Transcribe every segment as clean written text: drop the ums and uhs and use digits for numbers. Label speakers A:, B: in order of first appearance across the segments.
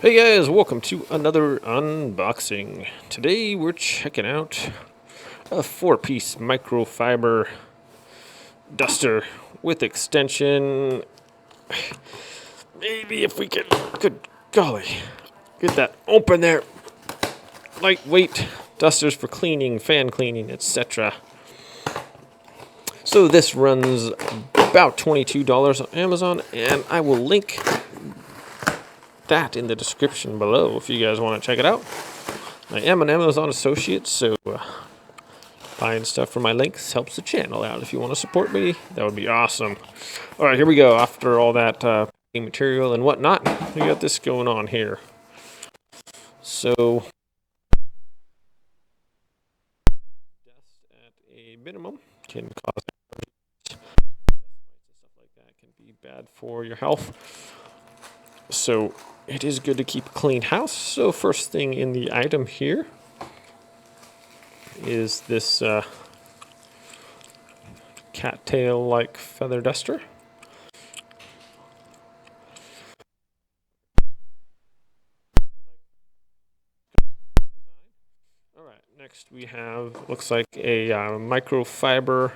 A: Hey guys, welcome to another unboxing. Today we're checking out a 4-piece microfiber duster with extension. Maybe if we can, good golly, get that open there. Lightweight dusters for cleaning, fan cleaning, etc. So this runs about $22 on Amazon, and I will link that in the description below if you guys want to check it out. I am an Amazon associate, so buying stuff from my links helps the channel out. If you want to support me, that would be awesome. All right, here we go. After all that material and whatnot, we got this going on here. So, dust at a minimum can cause stuff like that can be bad for your health. So it is good to keep a clean house. So first thing in the item here is this cattail-like feather duster. All right, next we have, looks like a microfiber,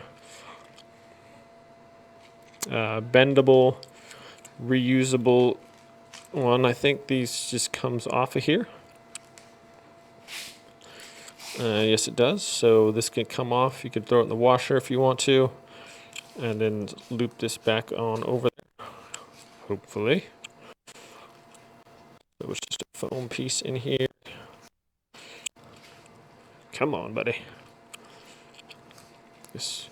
A: bendable, reusable one. I think these just comes off of here. Yes, it does. So this can come off. You can throw it in the washer if you want to, and then loop this back on over there, hopefully. It was just a foam piece in here. Come on, buddy. This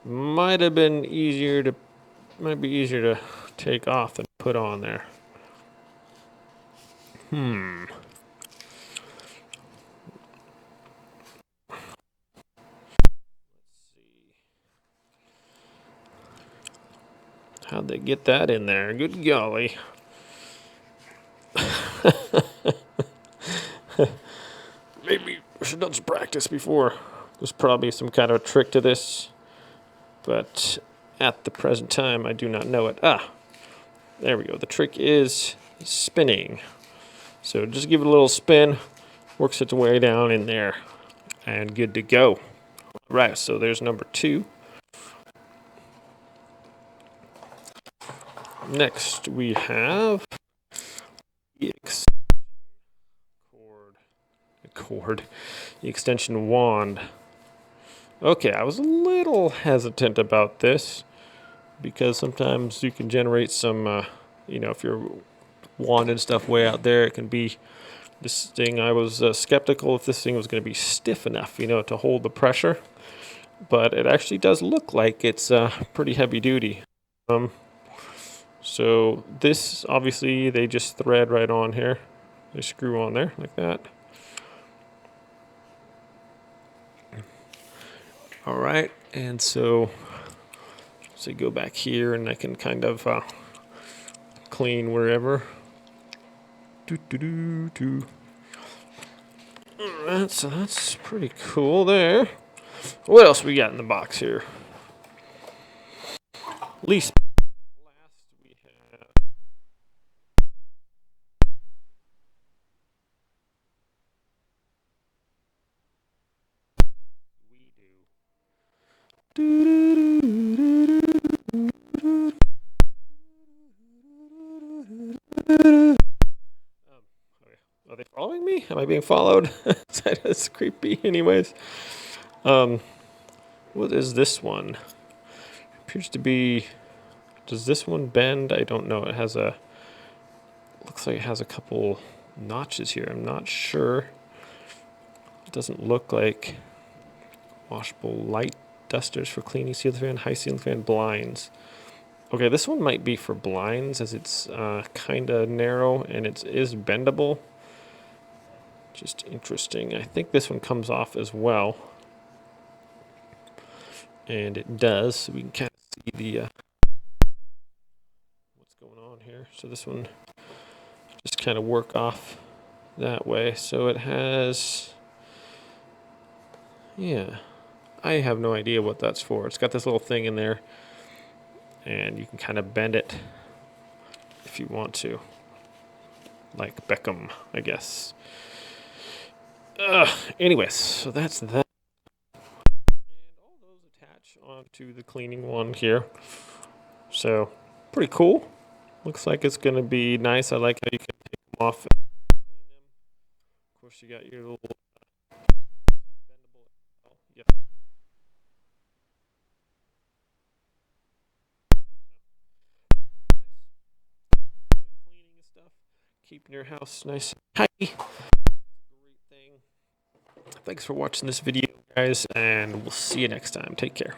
A: might be easier to take off than put on there. Let's see. How'd they get that in there? Good golly. Maybe we should have done some practice before. There's probably some kind of trick to this, but at the present time, I do not know it. There we go. The trick is spinning. So just give it a little spin, works its way down in there, and good to go. Right, so there's number 2. Next, we have the extension wand. Okay, I was a little hesitant about this because sometimes you can generate some, if you're wanding stuff way out there, it can be this thing. I was skeptical if this thing was going to be stiff enough, to hold the pressure, but it actually does look like it's pretty heavy duty. So this, obviously, they just thread right on here. They screw on there like that. All right, and so go back here, and I can kind of clean wherever. All right, so that's pretty cool there. What else we got in the box here? Last we have Are they following me? Am I being followed? That's creepy. Anyways, what is this one? Appears to be. Does this one bend? I don't know. It has looks like it has a couple notches here. I'm not sure. It doesn't look like washable light dusters for cleaning ceiling fan, high ceiling fan, blinds. Okay, this one might be for blinds as it's kind of narrow and it is bendable. Just interesting. I think this one comes off as well. And it does. So we can kind of see the what's going on here. So this one just kind of work off that way. So it has, yeah, I have no idea what that's for. It's got this little thing in there, and you can kind of bend it if you want to. like Beckham, I guess. Anyways, so that's that. And all those attach onto the cleaning one here. So, pretty cool. Looks like it's going to be nice. I like how you can take them off and clean them. Of course, you got your little bendable. Yep. The cleaning and stuff, keeping your house nice and tidy. Great thing. Thanks for watching this video, guys, and we'll see you next time. Take care.